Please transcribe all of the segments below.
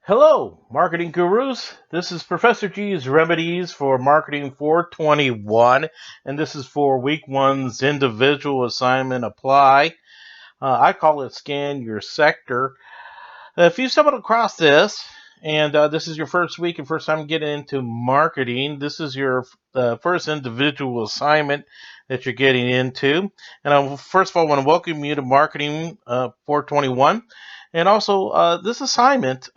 Hello, marketing gurus. This is Professor G's Remedies for Marketing 421, and this is for week one's individual assignment apply. I call it scan your sector. If you stumbled across this, and this is your first week and first time getting into marketing, this is your first individual assignment that you're getting into. And I first of all want to welcome you to Marketing 421. And also, this assignment,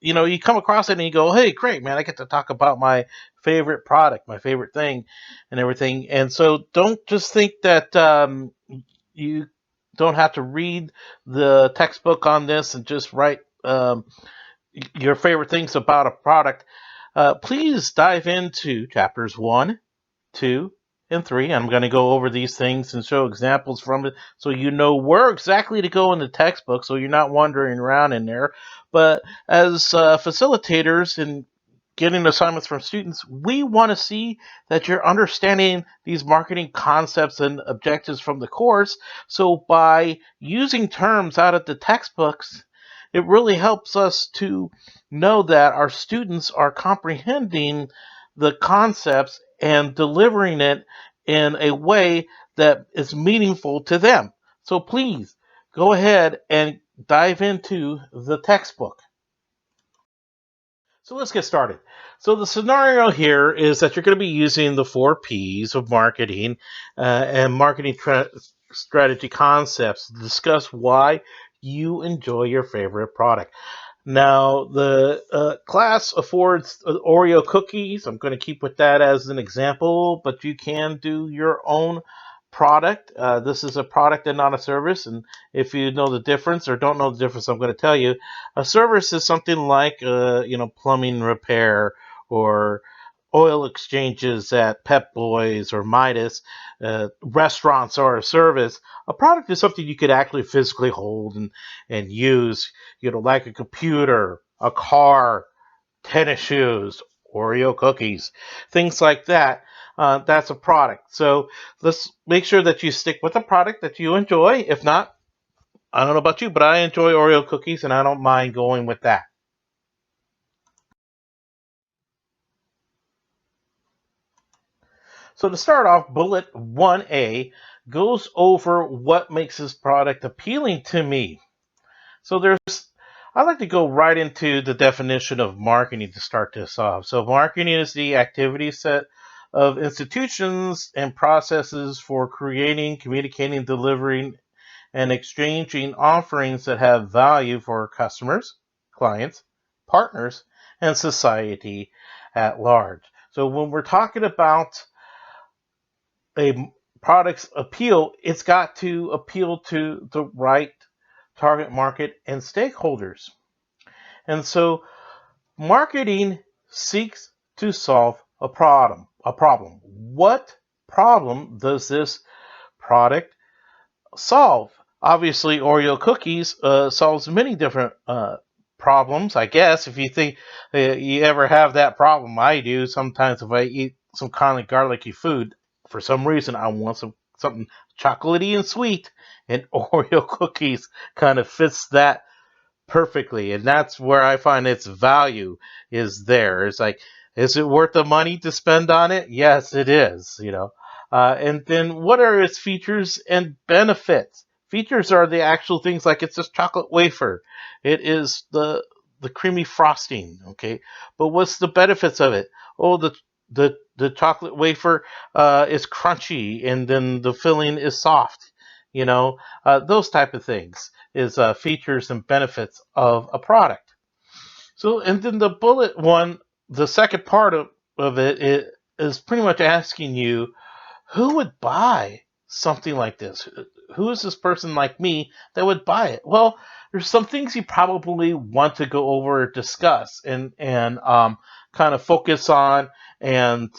you come across it and you go, hey, great, man, I get to talk about my favorite product, my favorite thing, and everything. And so don't just think that you don't have to read the textbook on this and just write your favorite things about a product. Please dive into chapters 1, 2, and 3. I'm going to go over these things and show examples from it so you know where exactly to go in the textbook so you're not wandering around in there. But as facilitators and getting assignments from students, we want to see that you're understanding these marketing concepts and objectives from the course. So by using terms out of the textbooks, it really helps us to know that our students are comprehending the concepts and delivering it in a way that is meaningful to them. So please go ahead and dive into the textbook. So let's get started. So the scenario here is that you're going to be using the 4 Ps of marketing and marketing strategy concepts to discuss why you enjoy your favorite product. Now, the class affords Oreo cookies. I'm going to keep with that as an example, but you can do your own product. This is a product and not a service. And if you know the difference or don't know the difference, I'm going to tell you. A service is something like, plumbing repair or oil exchanges at Pep Boys or Midas. Restaurants are a service. A product is something you could actually physically hold and use, like a computer, a car, tennis shoes, Oreo cookies, things like that. That's a product. So let's make sure that you stick with a product that you enjoy. If not, I don't know about you, but I enjoy Oreo cookies and I don't mind going with that. So to start off, bullet 1A goes over what makes this product appealing to me. So I like to go right into the definition of marketing to start this off. So marketing is the activity set of institutions and processes for creating, communicating, delivering, and exchanging offerings that have value for customers, clients, partners, and society at large. So when we're talking about a product's appeal, it's got to appeal to the right target market and stakeholders. And so marketing seeks to solve a problem. What problem does this product solve? Obviously, Oreo cookies solves many different problems, I guess. If you think you ever have that problem, I do. Sometimes if I eat some kind of garlicky food, for some reason I want something chocolatey and sweet, and Oreo cookies kind of fits that perfectly, and that's where I find its value is there. It's like, is it worth the money to spend on it? Yes, it is. And then what are its features and benefits? Features are the actual things like it's just chocolate wafer. It is the creamy frosting. Okay, but what's the benefits of it? Oh, the chocolate wafer is crunchy, and then the filling is soft. Those type of things is features and benefits of a product. So, and then the bullet one, the second part of it is pretty much asking you, who would buy something like this? Who is this person like me that would buy it? Well, there's some things you probably want to go over, discuss, and kind of focus on and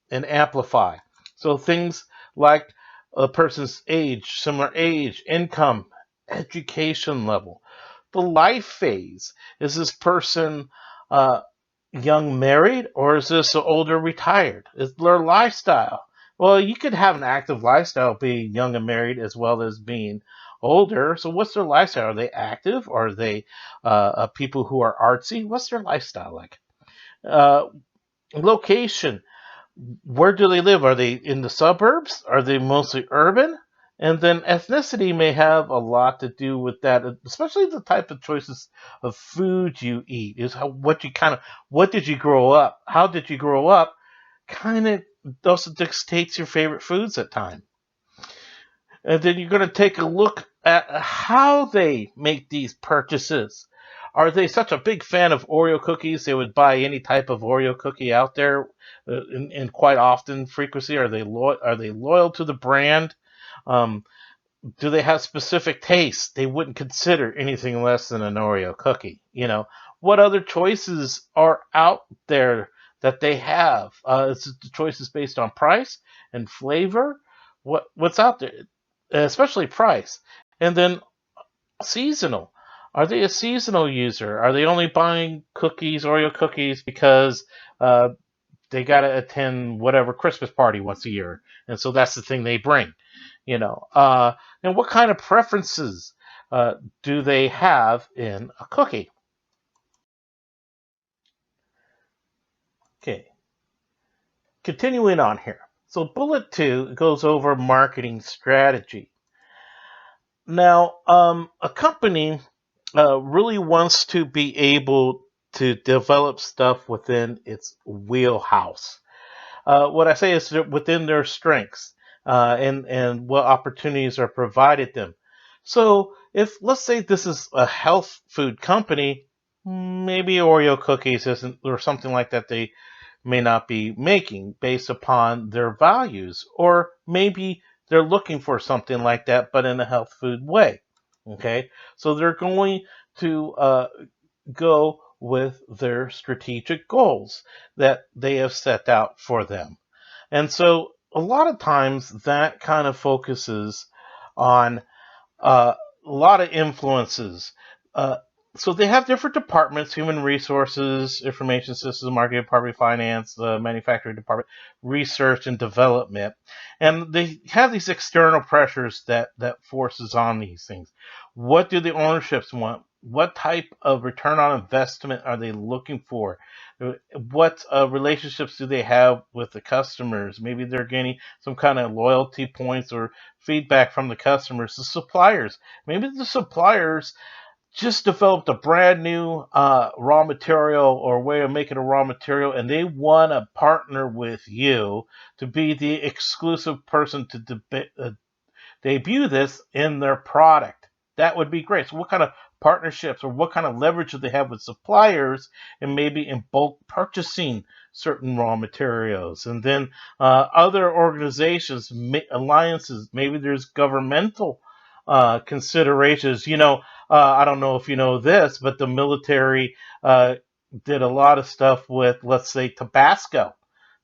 amplify. So things like a person's age, similar age, income, education level, the life phase. Is this person uh, young married, or is this older retired? Is their lifestyle? Well, you could have an active lifestyle being young and married as well as being older. So what's their lifestyle? Are they active? Are they people who are artsy? What's their lifestyle like? Uh, Location. Where do they live? Are they in the suburbs? Are they mostly urban? And then ethnicity may have a lot to do with that, especially the type of choices of food you eat. Is how what did you grow up? How did you grow up? Kind of also dictates your favorite foods at time. And then you're going to take a look at how they make these purchases. Are they such a big fan of Oreo cookies they would buy any type of Oreo cookie out there in quite often frequency? Are they loyal to the brand? Um, do they have specific tastes? They wouldn't consider anything less than an Oreo cookie. What other choices are out there that they have? Is it the choices based on price and flavor? What's out there, especially price, and then seasonal. Are they a seasonal user? Are they only buying cookies, Oreo cookies, because uh, they got to attend whatever Christmas party once a year, and so that's the thing they bring? And what kind of preferences do they have in a cookie? Okay, continuing on here. So bullet 2 goes over marketing strategy. Now, a company really wants to be able to develop stuff within its wheelhouse. What I say is within their strengths, and what opportunities are provided them. So, if let's say this is a health food company, maybe Oreo cookies isn't or something like that they may not be making based upon their values, or maybe they're looking for something like that, but in a health food way. Okay, so they're going to go with their strategic goals that they have set out for them. And so a lot of times that kind of focuses on a lot of influences. Uh, so they have different departments: human resources, information systems, marketing department, finance, the manufacturing department, research and development, and they have these external pressures that forces on these things. What do the ownerships want? What type of return on investment are they looking for? What relationships do they have with the customers? Maybe they're gaining some kind of loyalty points or feedback from the customers. The suppliers, maybe the suppliers just developed a brand new raw material or way of making a raw material, and they want to partner with you to be the exclusive person to debut this in their product. That would be great. So, what kind of partnerships or what kind of leverage do they have with suppliers, and maybe in bulk purchasing certain raw materials? And then other organizations, alliances, maybe there's governmental considerations. I don't know if you know this, but the military did a lot of stuff with, let's say, Tabasco.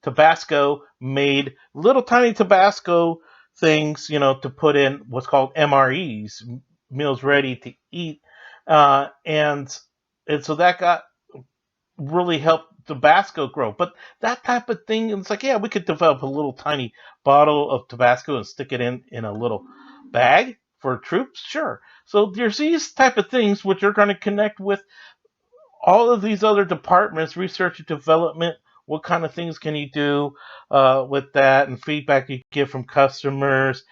Tabasco made little tiny Tabasco things, to put in what's called MREs, meals ready to eat, and so that got really helped Tabasco grow. But that type of thing, it's like, yeah, we could develop a little tiny bottle of Tabasco and stick it in a little bag for troops, sure. So there's these type of things which are going to connect with all of these other departments, research and development. What kind of things can you do with that, and feedback you get from customers?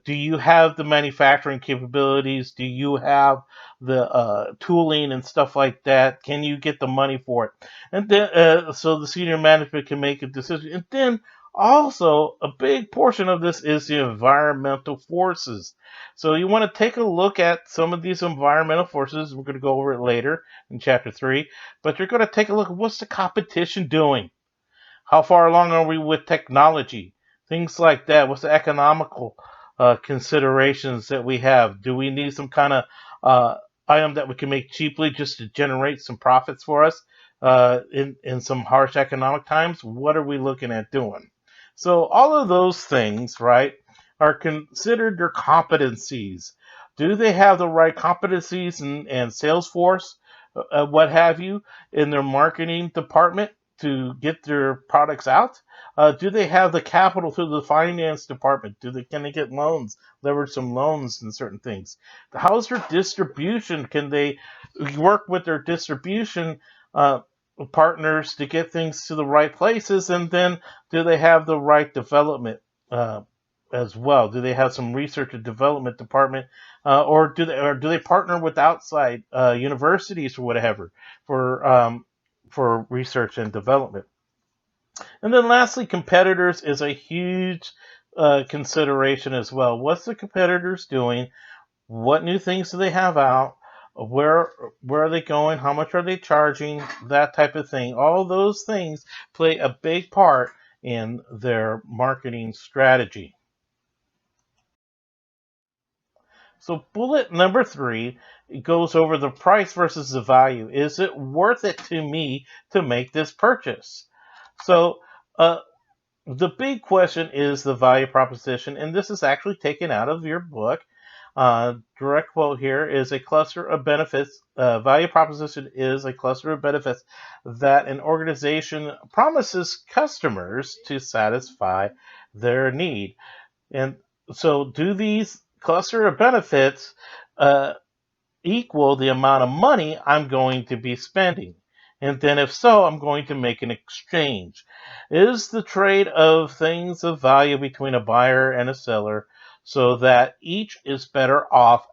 Do you have the manufacturing capabilities? Do you have the tooling and stuff like that? Can you get the money for it? And then, so the senior management can make a decision. And then also, a big portion of this is the environmental forces. So you want to take a look at some of these environmental forces. We're going to go over it later in chapter 3, but you're going to take a look at what's the competition doing. How far along are we with technology? Things like that. What's the economical considerations that we have? Do we need some kind of uh, item that we can make cheaply just to generate some profits for us in some harsh economic times? What are we looking at doing? So all of those things, right, are considered their competencies. Do they have the right competencies and sales force, what have you, in their marketing department? to get their products out? Do they have the capital through the finance department? Can they get loans, leverage some loans and certain things? How's their distribution? Can they work with their distribution uh, partners to get things to the right places? And then do they have the right development uh, as well? Do they have some research and development department, or do they partner with outside universities or whatever for research and development? And then lastly, competitors is a huge consideration as well. What's the competitors doing? What new things do they have out? Where are they going? How much are they charging? That type of thing. All those things play a big part in their marketing strategy. So bullet number 3 goes over the price versus the value. Is it worth it to me to make this purchase? So uh, the big question is the value proposition, and this is actually taken out of your book. Direct quote here is a cluster of benefits. Value proposition is a cluster of benefits that an organization promises customers to satisfy their need. And so, do these cluster of benefits uh, equal the amount of money I'm going to be spending? And then, if so, I'm going to make an exchange. Is the trade of things of value between a buyer and a seller so that each is better off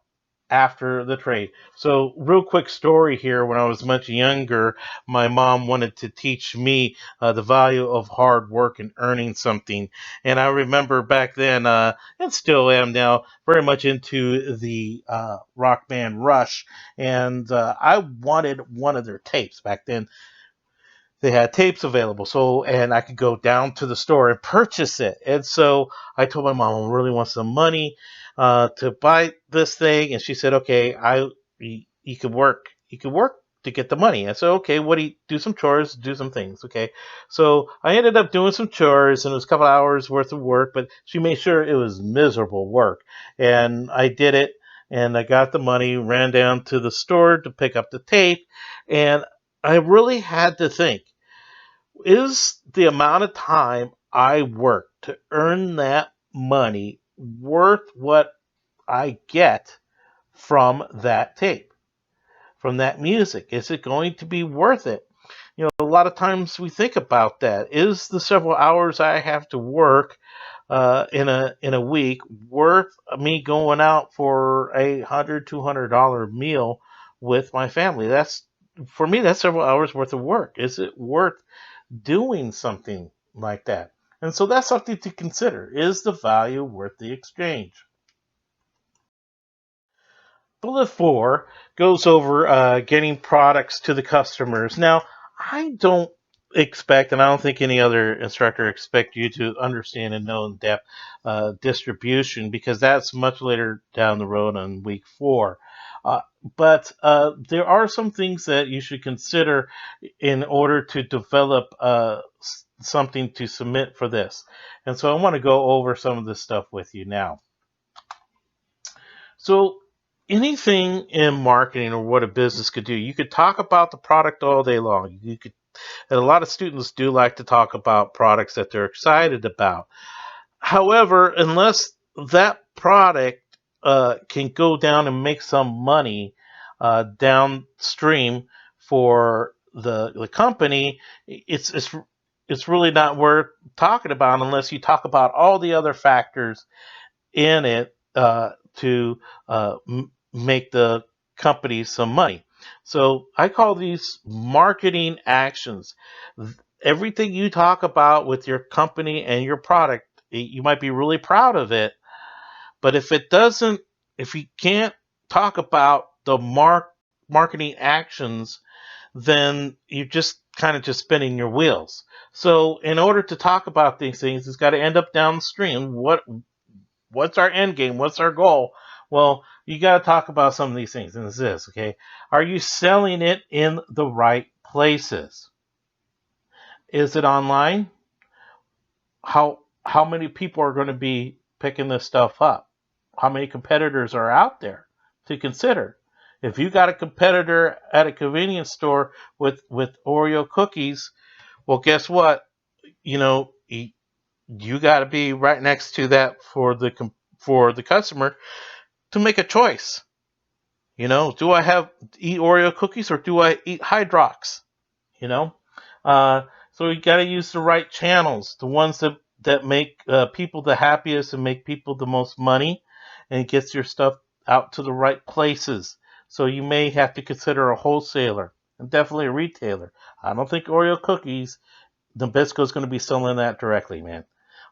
after the trade? So, real quick story here. When I was much younger, my mom wanted to teach me the value of hard work and earning something. And I remember back then, and still am now, very much into the rock band Rush. And I wanted one of their tapes back then. They had tapes available, so and I could go down to the store and purchase it. And so I told my mom I really want some money to buy this thing, and she said, "Okay, you could work, to get the money." I said, "Okay, what do you do? Some chores, do some things." Okay, so I ended up doing some chores, and it was a couple hours worth of work, but she made sure it was miserable work, and I did it. And I got the money, ran down to the store to pick up the tape, and I really had to think, is the amount of time I work to earn that money worth what I get from that tape, from that music? Is it going to be worth it? A lot of times we think about that. Is the several hours I have to work in a week worth me going out for $100-$200 meal with my family? That's, for me, that's several hours worth of work. Is it worth doing something like that? And so that's something to consider. Is the value worth the exchange? Bullet 4 goes over getting products to the customers. Now, I don't expect, and I don't think any other instructor expect you to understand and know in depth distribution, because that's much later down the road on week 4. Uh, but there are some things that you should consider in order to develop something to submit for this. And so I want to go over some of this stuff with you now. So anything in marketing or what a business could do, you could talk about the product all day long. And a lot of students do like to talk about products that they're excited about. However, unless that product can go down and make some money downstream for the company, it's really not worth talking about unless you talk about all the other factors in it to make the company some money. So I call these marketing actions. Everything you talk about with your company and your product, you might be really proud of it, but if you can't talk about the marketing actions, then you're just kind of just spinning your wheels. So in order to talk about these things, it's got to end up downstream. What's our end game? What's our goal? Well, you got to talk about some of these things. And this is, okay, are you selling it in the right places? Is it online? How many people are going to be picking this stuff up? How many competitors are out there to consider? If you got a competitor at a convenience store with Oreo cookies, Well, guess what? You know, you got to be right next to that for the customer to make a choice. You know, do I have eat Oreo cookies or do I eat Hydrox? You know, uh, so you got to use the right channels, the ones that make people the happiest and make people the most money, and gets your stuff out to the right places. So you may have to consider a wholesaler and definitely a retailer. I don't think Oreo cookies Nabisco's going to be selling that directly, man.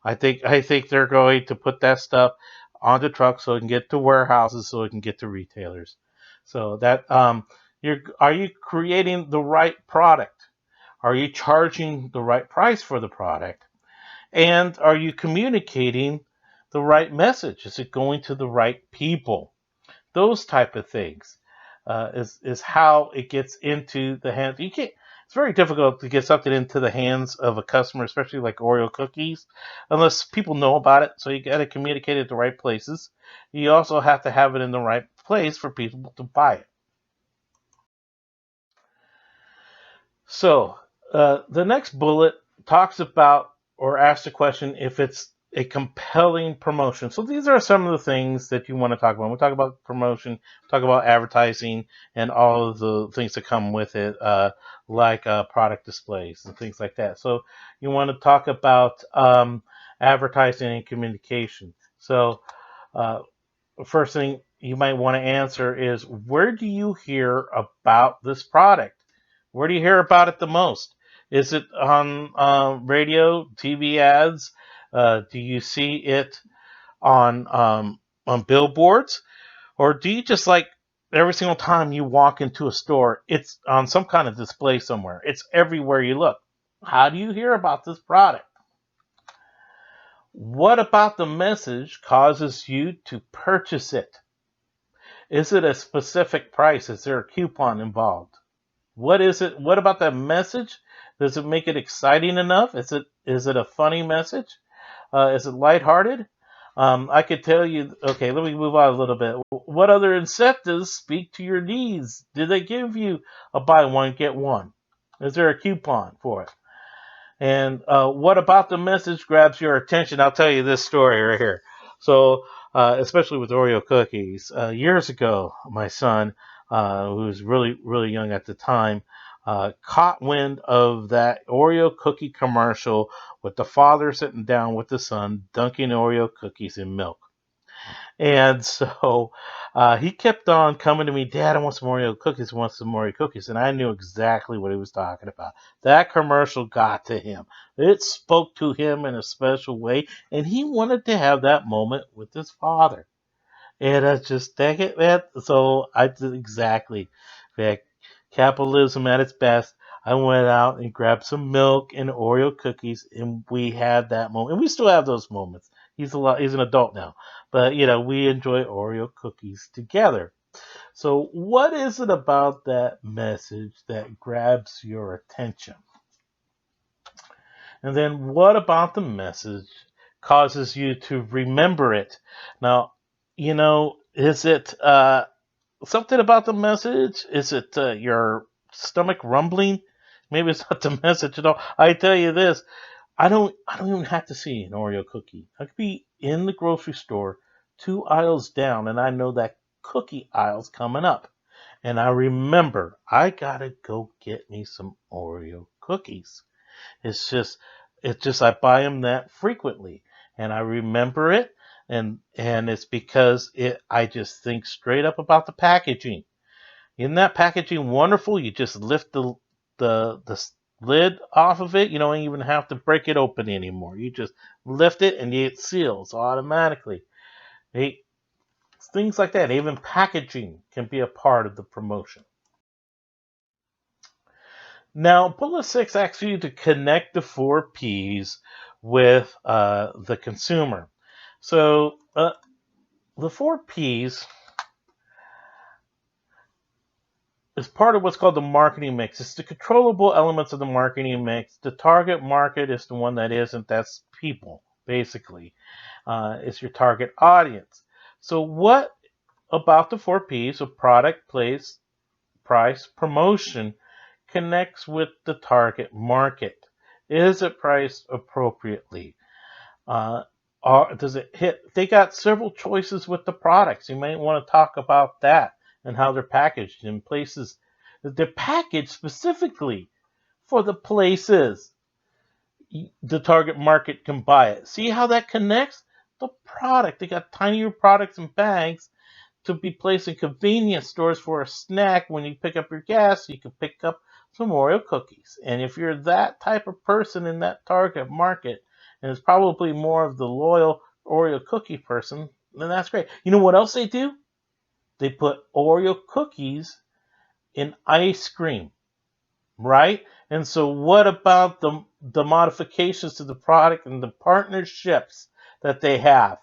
I think they're going to put that stuff onto trucks so it can get to warehouses, so it can get to retailers. So that are you creating the right product? Are you charging the right price for the product? And are you communicating the right message? Is it going to the right people? Those type of things is how it gets into the hands. You can't. It's very difficult to get something into the hands of a customer, especially like Oreo cookies, unless people know about it. So you got to communicate it at the right places. You also have to have it in the right place for people to buy it. So the next bullet talks about or asks the question if it's a compelling promotion. So these are some of the things that you want to talk about. We talk about promotion, talk about advertising, and all of the things that come with it, like product displays and things like that. So you want to talk about advertising and communication. So uh, first thing you might want to answer is, where do you hear about this product? Where do you hear about it the most? Is it on radio, TV ads? Do you see it on billboards, or do you just like every single time you walk into a store, it's on some kind of display somewhere? It's everywhere you look. How do you hear about this product? What about the message causes you to purchase it? Is it a specific price? Is there a coupon involved? What is it? What about that message? Does it make it exciting enough? Is it a funny message? Is it lighthearted? I could tell you. Okay, let me move on a little bit. What other incentives speak to your needs? Do they give you a buy one get one? Is there a coupon for it? And what about the message grabs your attention? I'll tell you this story right here. So, especially with Oreo cookies, years ago, my son, who was really, really young at the time, caught wind of that Oreo cookie commercial with the father sitting down with the son, dunking Oreo cookies in milk. And so he kept on coming to me, Dad, I want some Oreo cookies, I want some Oreo cookies. And I knew exactly what he was talking about. That commercial got to him. It spoke to him in a special way, and he wanted to have that moment with his father. And I just, dang it, man. So I did exactly that. Capitalism at its best. I went out and grabbed some milk and Oreo cookies, and we had that moment. And we still have those moments. He's an adult now, but we enjoy Oreo cookies together. So, what is it about that message that grabs your attention? And then, what about the message causes you to remember it? Now, is it something about the message? Is it your stomach rumbling? Maybe it's not the message at all. I tell you this, I don't even have to see an Oreo cookie. I could be in the grocery store 2 aisles down and I know that cookie aisle's coming up. And I remember I gotta go get me some Oreo cookies. It's just I buy them that frequently and I remember it, and it's because I just think straight up about the packaging. Isn't that packaging wonderful? You just lift the lid off of it. You don't even have to break it open anymore. You just lift it and it seals automatically. Hey, things like that. Even packaging can be a part of the promotion. Now, bullet six asks you to connect the four P's with the consumer. So the four P's is part of what's called the marketing mix. It's the controllable elements of the marketing mix. The target market is the one that isn't. That's people, basically. It's your target audience. So what about the four P's of product, place, price, promotion connects with the target market? Is it priced appropriately? Uh, does it hit? They got several choices with the products. You might want to talk about that and how they're packaged in places. They're packaged specifically for the places the target market can buy it. See how that connects? The product. They got tinier products in bags to be placed in convenience stores for a snack when you pick up your gas. You can pick up some Oreo cookies. And if you're that type of person in that target market, and it's probably more of the loyal Oreo cookie person, then that's great. You know what else they do? They put Oreo cookies in ice cream, right? And so what about the modifications to the product and the partnerships that they have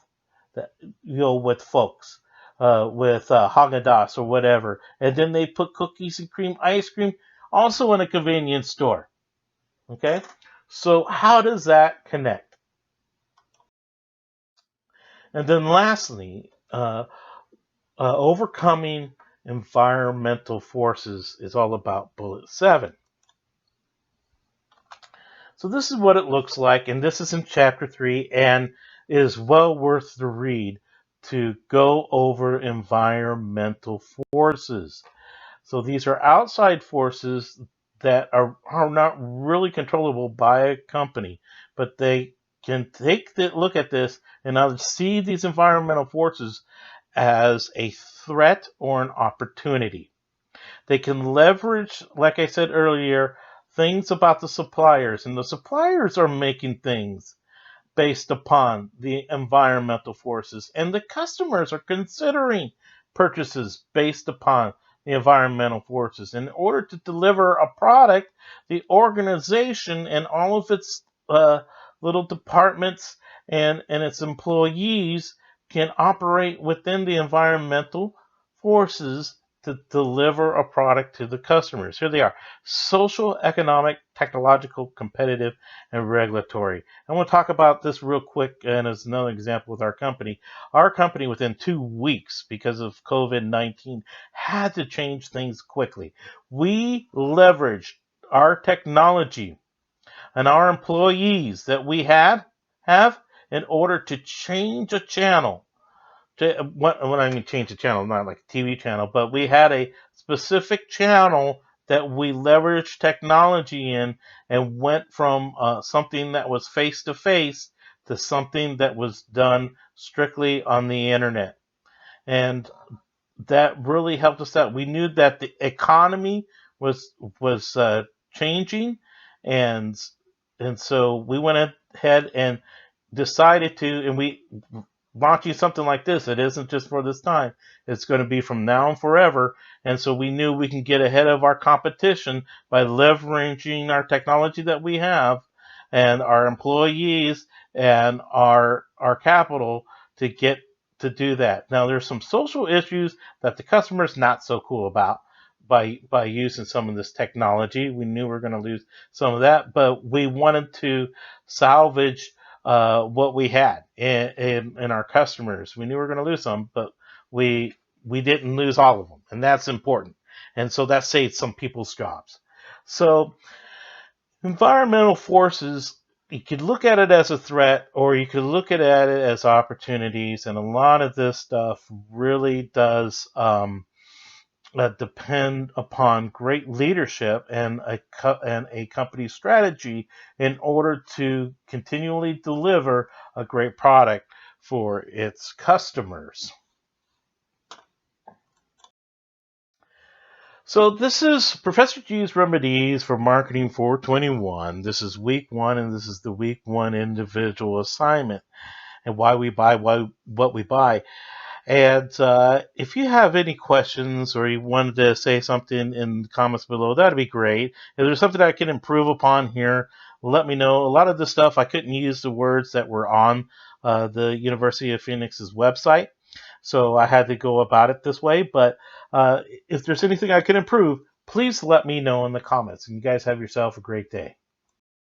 that with folks, with Haagen-Dazs or whatever, and then they put cookies and cream ice cream also in a convenience store. Okay, so how does that connect? And then lastly, overcoming environmental forces is all about bullet 7. So this is what it looks like, and this is in chapter 3, and is well worth the read to go over environmental forces. So these are outside forces that are not really controllable by a company, but they can take the look at this and now see these environmental forces as a threat or an opportunity. They can leverage, like I said earlier, things about the suppliers, and the suppliers are making things based upon the environmental forces, and the customers are considering purchases based upon the environmental forces. In order to deliver a product, the organization and all of its little departments and its employees can operate within the environmental forces to deliver a product to the customers. Here they are: social, economic, technological, competitive, and regulatory. I want to talk about this real quick, and as another example with our company. Our company, within 2 weeks, because of COVID-19, had to change things quickly. We leveraged our technology and our employees that we have in order to change a channel. When I mean change the channel, not like a TV channel, but we had a specific channel that we leveraged technology in and went from something that was face to face to something that was done strictly on the internet. And that really helped us out. We knew that the economy was changing, and so we went ahead and decided to, and we launching something like this. It isn't just for this time. It's going to be from now and forever. And so we knew we can get ahead of our competition by leveraging our technology that we have and our employees and our capital to get to do that. Now there's some social issues that the customer's not so cool about by using some of this technology. We knew we were going to lose some of that, but we wanted to salvage what we had in our customers. We knew we were going to lose some, but we didn't lose all of them, and that's important. And so that saved some people's jobs. So environmental forces, you could look at it as a threat, or you could look at it as opportunities. And a lot of this stuff really does depend upon great leadership and a company's strategy in order to continually deliver a great product for its customers. So this is Professor G's Remedies for Marketing 421. This is week 1, and this is the week 1 individual assignment and why we buy what we buy. And if you have any questions or you wanted to say something in the comments below, that'd be great. If there's something I can improve upon here, let me know. A lot of the stuff I couldn't use the words that were on the University of Phoenix's website, so I had to go about it this way. But if there's anything I can improve, please let me know in the comments. And you guys have yourself a great day.